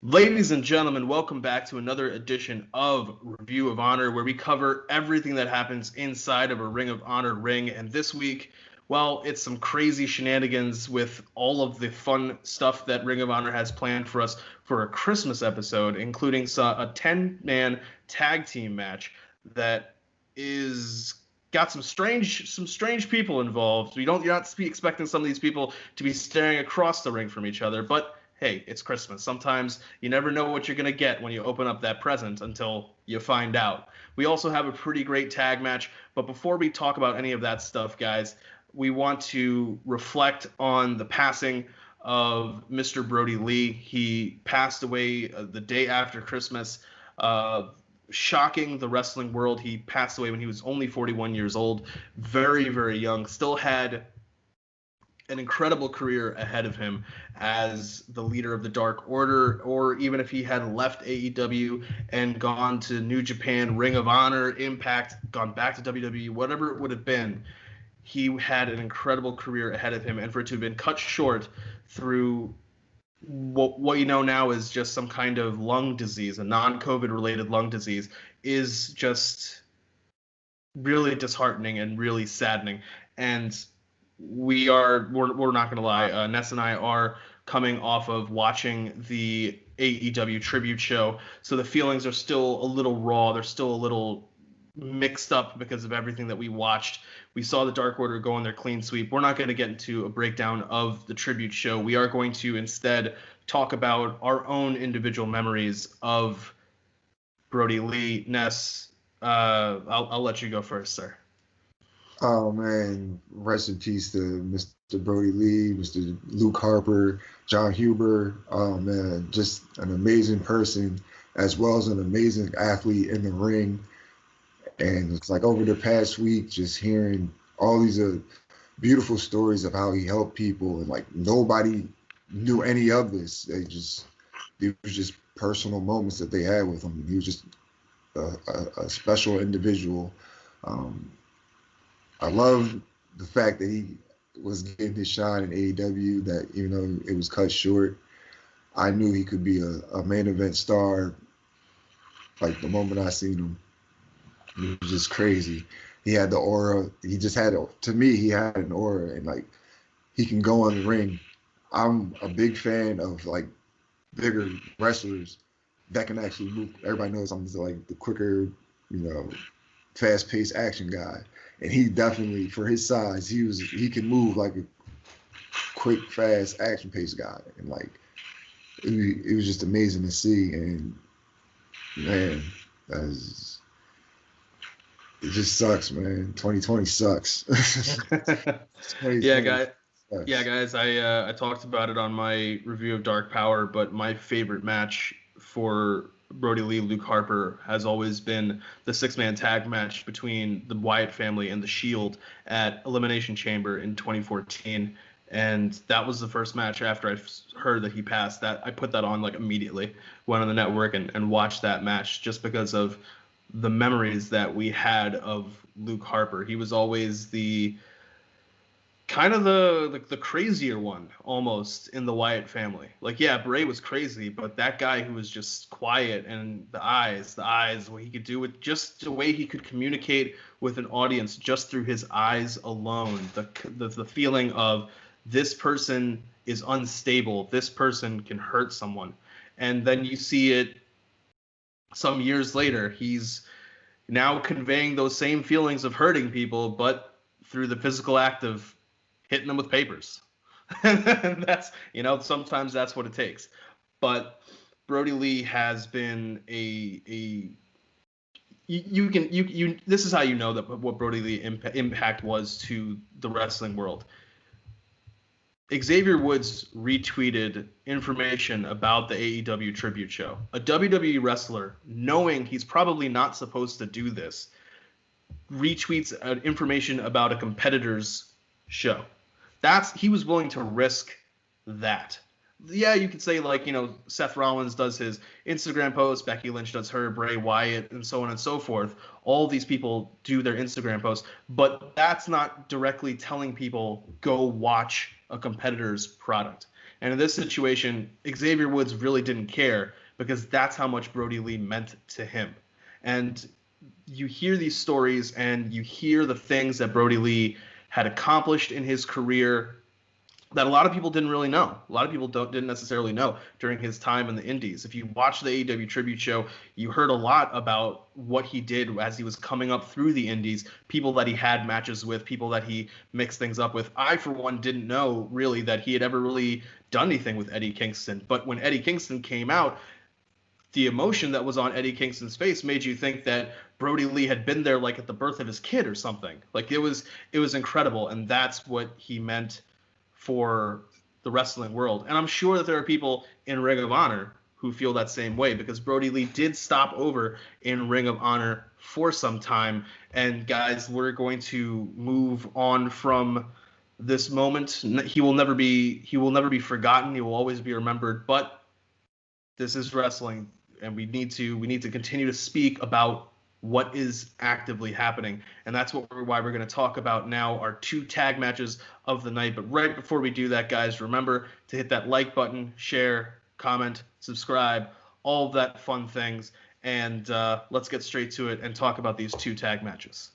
Ladies and gentlemen, welcome back to another edition of Review of Honor, where we cover everything that happens inside of a Ring of Honor ring. And this week, well, it's some crazy shenanigans with all of the fun stuff that Ring of Honor has planned for us for a Christmas episode, including a 10-man tag team match that is got some strange people involved. You're not expecting some of these people to be staring across the ring from each other, but hey, it's Christmas. Sometimes you never know what you're going to get when you open up that present until you find out. We also have a pretty great tag match, but before we talk about any of that stuff, guys, we want to reflect on the passing of Mr. Brodie Lee. He passed away the day after Christmas. Shocking the wrestling world. He passed away when he was only 41 years old. Very, very young. Still had an incredible career ahead of him as the leader of the Dark Order, or even if he had left AEW and gone to New Japan, Ring of Honor, Impact, gone back to WWE, whatever it would have been, he had an incredible career ahead of him. And for it to have been cut short through what you know now is just some kind of lung disease, a non-COVID related lung disease, is just really disheartening and really saddening. And we're not going to lie. Ness and I are coming off of watching the AEW tribute show, so the feelings are still a little raw. They're still a little mixed up because of everything that we watched. We saw the Dark Order go on their clean sweep. We're not going to get into a breakdown of the tribute show. We are going to instead talk about our own individual memories of Brodie Lee. Ness, I'll let you go first, sir. Oh man, rest in peace to Mr. Brodie Lee, Mr. Luke Harper, John Huber. Oh man, just an amazing person as well as an amazing athlete in the ring. And it's like over the past week, just hearing all these beautiful stories of how he helped people, and like nobody knew any of this. It was just personal moments that they had with him. He was just a special individual. I love the fact that he was getting his shine in AEW, that even though it was cut short, I knew he could be a main event star. Like the moment I seen him, it was just crazy. He had the aura. To me, he had an aura, and like he can go on the ring. I'm a big fan of like bigger wrestlers that can actually move. Everybody knows I'm just like the quicker, fast-paced action guy. And he definitely, for his size, he can move like a quick, fast, action-paced guy. And like, it was just amazing to see. And man, it just sucks, man. 2020 sucks. Yeah, guys. Sucks. Yeah, guys. I talked about it on my review of Dark Power, but my favorite match for Brodie Lee, Luke Harper has always been the 6-man tag match between the Wyatt family and the Shield at Elimination Chamber in 2014. And that was the first match after I heard that he passed, that I put that on like immediately, went on the network and watched that match just because of the memories that we had of Luke Harper. He was always the kind of the crazier one almost in the Wyatt family. Like, yeah, Bray was crazy, but that guy who was just quiet, and the eyes, what he could do with just the way he could communicate with an audience just through his eyes alone, the feeling of this person is unstable, this person can hurt someone. And then you see it some years later, he's now conveying those same feelings of hurting people, but through the physical act of hitting them with papers. And that's, sometimes that's what it takes. But Brodie Lee has been this is how you know that what Brodie Lee impact was to the wrestling world. Xavier Woods retweeted information about the AEW tribute show. A WWE wrestler, knowing he's probably not supposed to do this, retweets information about a competitor's show. He was willing to risk that. Yeah, you could say like, Seth Rollins does his Instagram posts, Becky Lynch does her, Bray Wyatt, and so on and so forth. All these people do their Instagram posts, but that's not directly telling people go watch a competitor's product. And in this situation, Xavier Woods really didn't care because that's how much Brodie Lee meant to him. And you hear these stories and you hear the things that Brodie Lee had accomplished in his career that a lot of people didn't really know. A lot of people didn't necessarily know during his time in the Indies. If you watch the AEW tribute show, you heard a lot about what he did as he was coming up through the Indies, people that he had matches with, people that he mixed things up with. I, for one, didn't know really that he had ever really done anything with Eddie Kingston. But when Eddie Kingston came out, the emotion that was on Eddie Kingston's face made you think that Brodie Lee had been there like at the birth of his kid or something. Like it was incredible, and that's what he meant for the wrestling world. And I'm sure that there are people in Ring of Honor who feel that same way, because Brodie Lee did stop over in Ring of Honor for some time. And guys, we're going to move on from this moment. He will never be forgotten. He will always be remembered. But this is wrestling, and we need to continue to speak about what is actively happening. And that's why we're going to talk about now our 2 tag matches of the night. But right before we do that, guys, remember to hit that like button, share, comment, subscribe, all of that fun things. And let's get straight to it and talk about these 2 tag matches.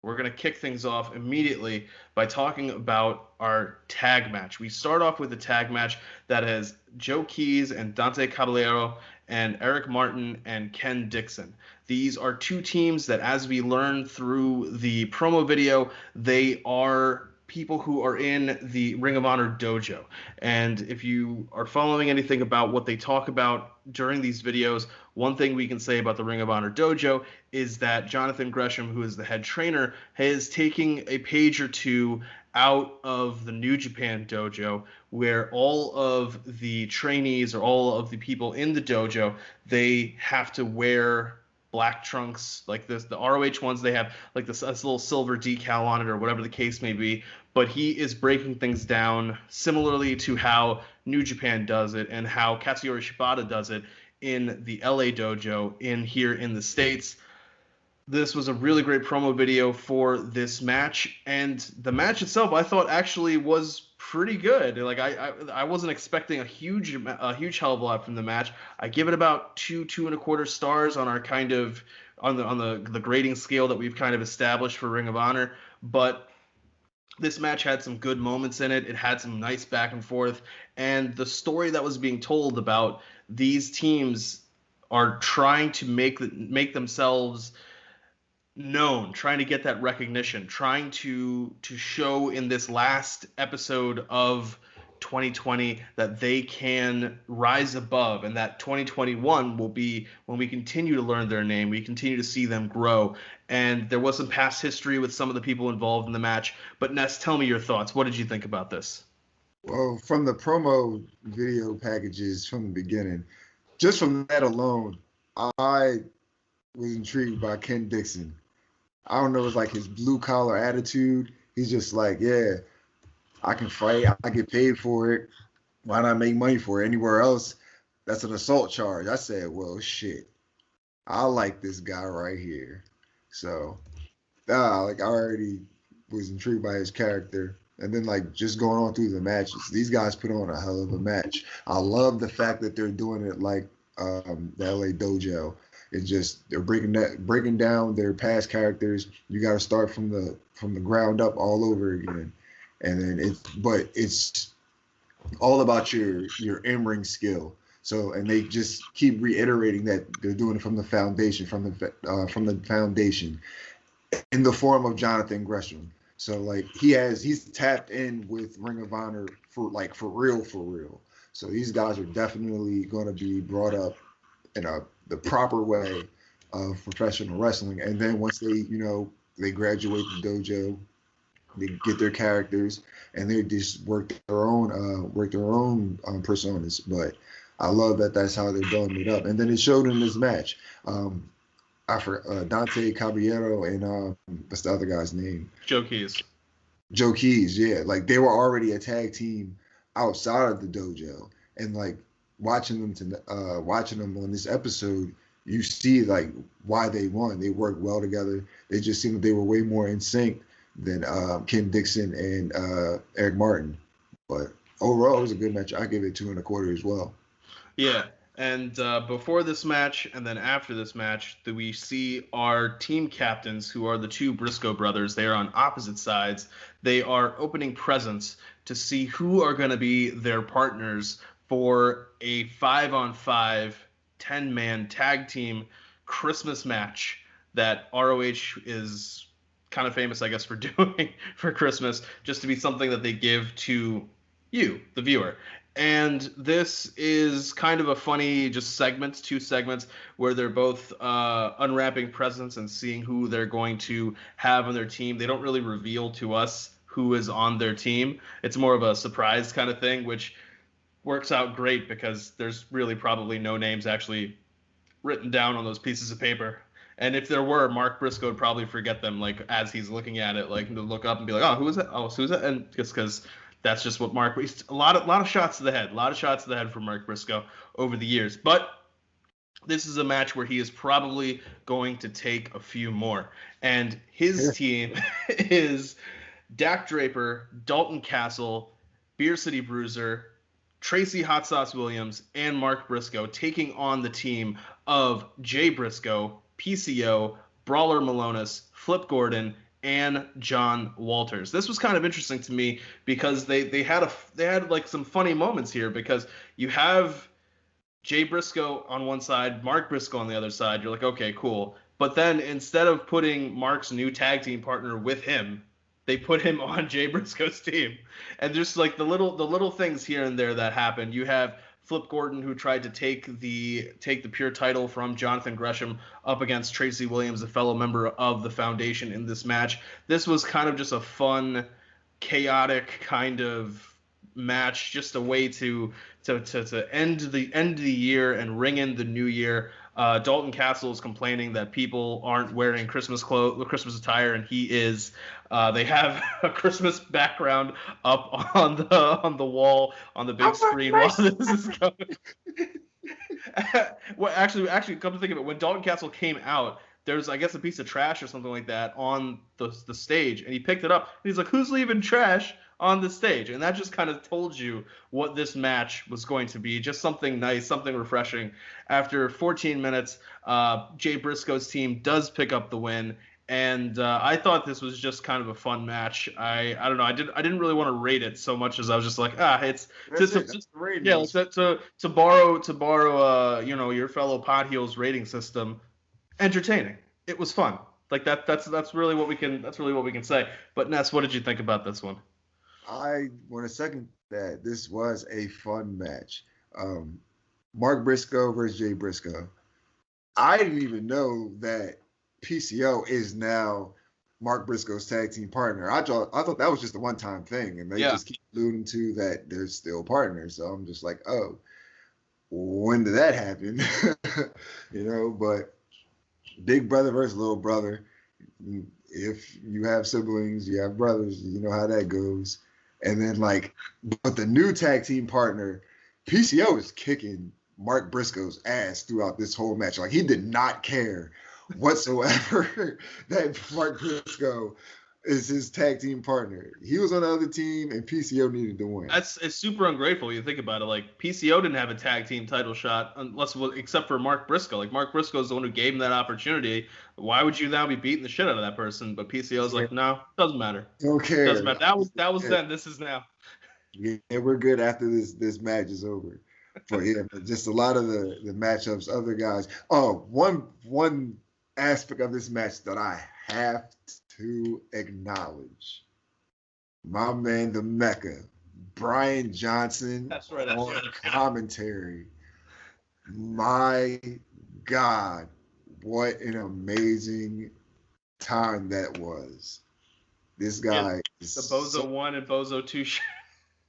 We're going to kick things off immediately by talking about our tag match. We start off with a tag match that has Joe Keys and Dante Caballero and Eric Martin and Ken Dixon. These are 2 teams that, as we learn through the promo video, they are people who are in the Ring of Honor dojo. And if you are following anything about what they talk about during these videos, one thing we can say about the Ring of Honor dojo is that Jonathan Gresham, who is the head trainer, is taking a page or 2 out of the New Japan dojo, where all of the trainees or all of the people in the dojo, they have to wear black trunks like this. The ROH ones, they have like this little silver decal on it or whatever the case may be. But he is breaking things down similarly to how New Japan does it and how Katsuyori Shibata does it in the LA dojo here in the States. This was a really great promo video for this match, and the match itself I thought actually was pretty good. Like I wasn't expecting a huge hell of a lot from the match. I give it about 2.25 stars on our kind of on the grading scale that we've kind of established for Ring of Honor. But this match had some good moments in it. It had some nice back and forth, and the story that was being told about these teams are trying to make themselves known, trying to get that recognition, trying to show in this last episode of 2020 that they can rise above, and that 2021 will be when we continue to learn their name, we continue to see them grow. And there was some past history with some of the people involved in the match. But Ness, tell me your thoughts. What did you think about this? Well, from the promo video packages from the beginning, just from that alone, I was intrigued by Ken Dixon. I don't know, it's like his blue collar attitude. He's just like, yeah, I can fight. I get paid for it. Why not make money for it? Anywhere else, that's an assault charge. I said, well, shit, I like this guy right here. So, like I already was intrigued by his character. And then like just going on through the matches, these guys put on a hell of a match. I love the fact that they're doing it like the LA dojo. It's just they're breaking down their past characters. You got to start from the ground up all over again, and then it's all about your in-ring skill. So, and they just keep reiterating that they're doing it from the foundation, from the foundation, in the form of Jonathan Gresham. So like he's tapped in with Ring of Honor for real. So these guys are definitely going to be brought up in the proper way of professional wrestling. And then once they graduate the dojo, they get their characters and they just work their own personas. But I love that that's how they're building it up. And then it showed in this match. Dante Caballero and what's the other guy's name? Joe Keys. Joe Keys, yeah. Like they were already a tag team outside of the dojo, and like watching them on this episode, you see like why they won. They worked well together. They just seemed like they were way more in sync than Ken Dixon and Eric Martin. But overall, it was a good match. I give it 2.25 as well. Yeah. And before this match and then after this match, we see our team captains, who are the two Briscoe brothers. They are on opposite sides. They are opening presents to see who are going to be their partners for a 5-on-5, 10-man tag team Christmas match that ROH is kind of famous, I guess, for doing for Christmas, just to be something that they give to you, the viewer. And this is kind of a funny just segment, 2 segments, where they're both unwrapping presents and seeing who they're going to have on their team. They don't really reveal to us who is on their team. It's more of a surprise kind of thing, which works out great because there's really probably no names actually written down on those pieces of paper. And if there were, Mark Briscoe would probably forget them, like, as he's looking at it, like, to look up and be like, oh, who is that? Oh, who's that? And just because that's just what Mark. A lot of shots to the head. A lot of shots to the head from Mark Briscoe over the years. But this is a match where he is probably going to take a few more. And his team is Dak Draper, Dalton Castle, Beer City Bruiser, Tracy Hot Sauce Williams, and Mark Briscoe, taking on the team of Jay Briscoe, PCO, Brawler Malonis, Flip Gordon, and John Walters. This was kind of interesting to me because they had like some funny moments here, because you have Jay Briscoe on one side, Mark Briscoe on the other side. You're like, okay, cool. But then instead of putting Mark's new tag team partner with him, they put him on Jay Briscoe's team. And just like the little things here and there that happen. You have Flip Gordon, who tried to take the pure title from Jonathan Gresham, up against Tracy Williams, a fellow member of the Foundation, in this match. This was kind of just a fun, chaotic kind of match, just a way to end the year and ring in the new year. Dalton Castle is complaining that people aren't wearing Christmas attire, and he is. They have a Christmas background up on the wall on the big screen while this is going. Well, actually, come to think of it, when Dalton Castle came out, there's, I guess, a piece of trash or something like that on the stage, and he picked it up, and he's like, "Who's leaving trash on the stage?" And that just kind of told you what this match was going to be. Just something nice, something refreshing. After 14 minutes, Jay Briscoe's team does pick up the win, and I thought this was just kind of a fun match. I don't know. I didn't really want to rate it so much as I was just like, it's just to borrow your fellow pot heels rating system. Entertaining. It was fun. Like that's really what we can say. But Ness, what did you think about this one? I want to second that. This was a fun match. Mark Briscoe versus Jay Briscoe. I didn't even know that PCO is now Mark Briscoe's tag team partner. I thought that was just a one-time thing, and they just keep alluding to that they're still partners. So I'm just like, oh, when did that happen? But big brother versus little brother. If you have siblings, you have brothers, you know how that goes. And then, but the new tag team partner, PCO, is kicking Mark Briscoe's ass throughout this whole match. Like, he did not care whatsoever that Mark Briscoe is his tag team partner. He was on the other team, and PCO needed to win. It's super ungrateful. You think about it. Like, PCO didn't have a tag team title shot except for Mark Briscoe. Like, Mark Briscoe is the one who gave him that opportunity. Why would you now be beating the shit out of that person? But PCO's like, no, doesn't matter. Don't care. Doesn't matter. That was then. This is now. Yeah, we're good after this match is over. But yeah, just a lot of the matchups, other guys. Oh, one aspect of this match that I have to acknowledge. My man, the Mecca, Brian Johnson. That's right. On commentary. My God, what an amazing time that was. This guy is the Bozo 1 and Bozo 2 shit.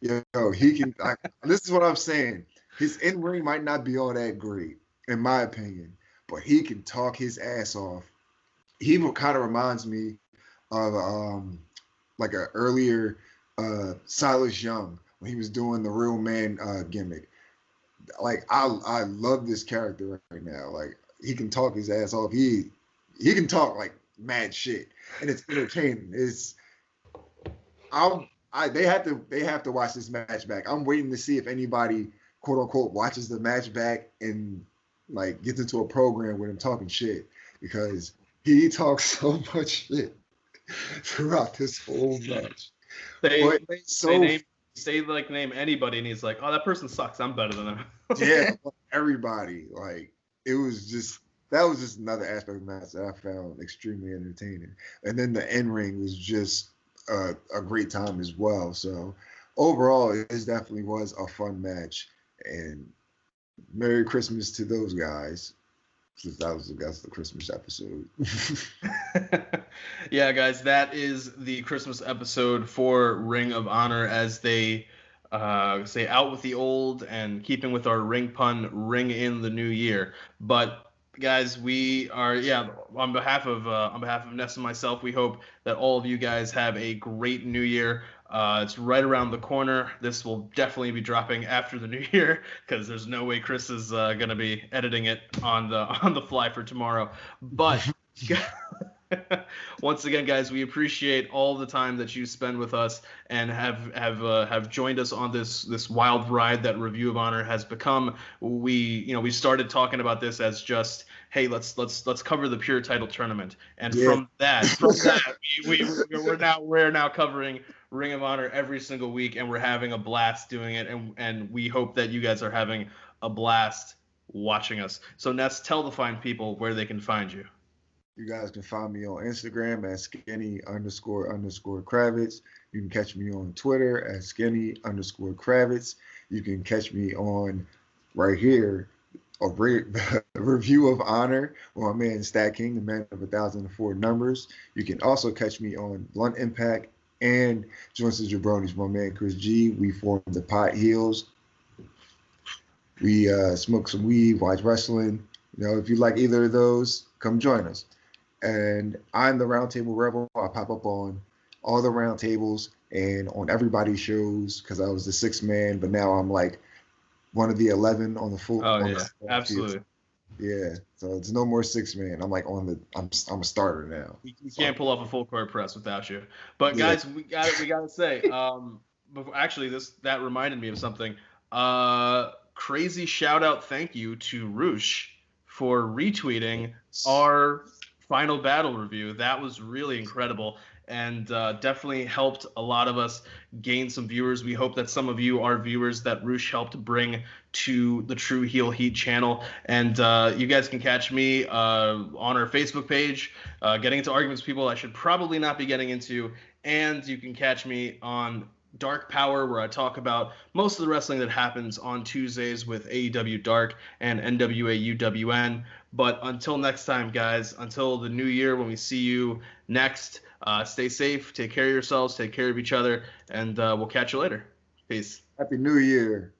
He can. This is what I'm saying. His in-ring might not be all that great, in my opinion, but he can talk his ass off. He kind of reminds me of an earlier Silas Young when he was doing the real man gimmick. Like, I love this character right now. Like, he can talk his ass off. He can talk like mad shit, and it's entertaining. they have to watch this match back. I'm waiting to see if anybody quote unquote watches the match back and like gets into a program with him talking shit, because he talks so much shit throughout this whole match. They name anybody and he's like, oh, that person sucks. I'm better than them. Yeah, everybody. Like that was just another aspect of the match that I found extremely entertaining. And then the end ring was just a great time as well. So overall, it definitely was a fun match. And Merry Christmas to those guys, since that's the Christmas episode. Yeah, guys, that is the Christmas episode for Ring of Honor, as they say out with the old and keeping with our ring pun, ring in the new year. But guys, we are on behalf of Ness and myself, we hope that all of you guys have a great new year. It's right around the corner. This will definitely be dropping after the new year, because there's no way Chris is gonna be editing it on the fly for tomorrow. But once again, guys, we appreciate all the time that you spend with us and have joined us on this wild ride that Review of Honor has become. We started talking about this as just, hey, let's cover the pure title tournament, and from that we're now covering Ring of Honor every single week, and we're having a blast doing it, and we hope that you guys are having a blast watching us. So Ness, tell the fine people where they can find you. You guys can find me on Instagram at skinny__Kravitz. You can catch me on Twitter at skinny_Kravitz. You can catch me on right here, a Review of Honor, with my man StatKing, the man of 1,004 numbers. You can also catch me on Blunt Impact and Joints and Jabronis, my man Chris G. We formed the Pot Heels. We smoke some weed, watch wrestling. If you like either of those, come join us. And I'm the Roundtable Rebel. I pop up on all the roundtables and on everybody's shows, because I was the 6th man, but now I'm like one of the 11 on the full. Oh yeah, absolutely. Yeah, so it's no more 6 man. I'm like I'm a starter now. You can't pull off a full court press without you. But guys, we gotta say, that reminded me of something. Crazy shout out, thank you to Roosh for retweeting our Final Battle review. That was really incredible, and definitely helped a lot of us gain some viewers. We hope that some of you are viewers that Roosh helped bring to the True Heel Heat channel. And you guys can catch me on our Facebook page, getting into arguments with people I should probably not be getting into. And you can catch me on Dark Power, where I talk about most of the wrestling that happens on Tuesdays with AEW Dark and NWA UWN. But until next time, guys, until the new year when we see you next, stay safe, take care of yourselves, take care of each other, and we'll catch you later. Peace. Happy New Year.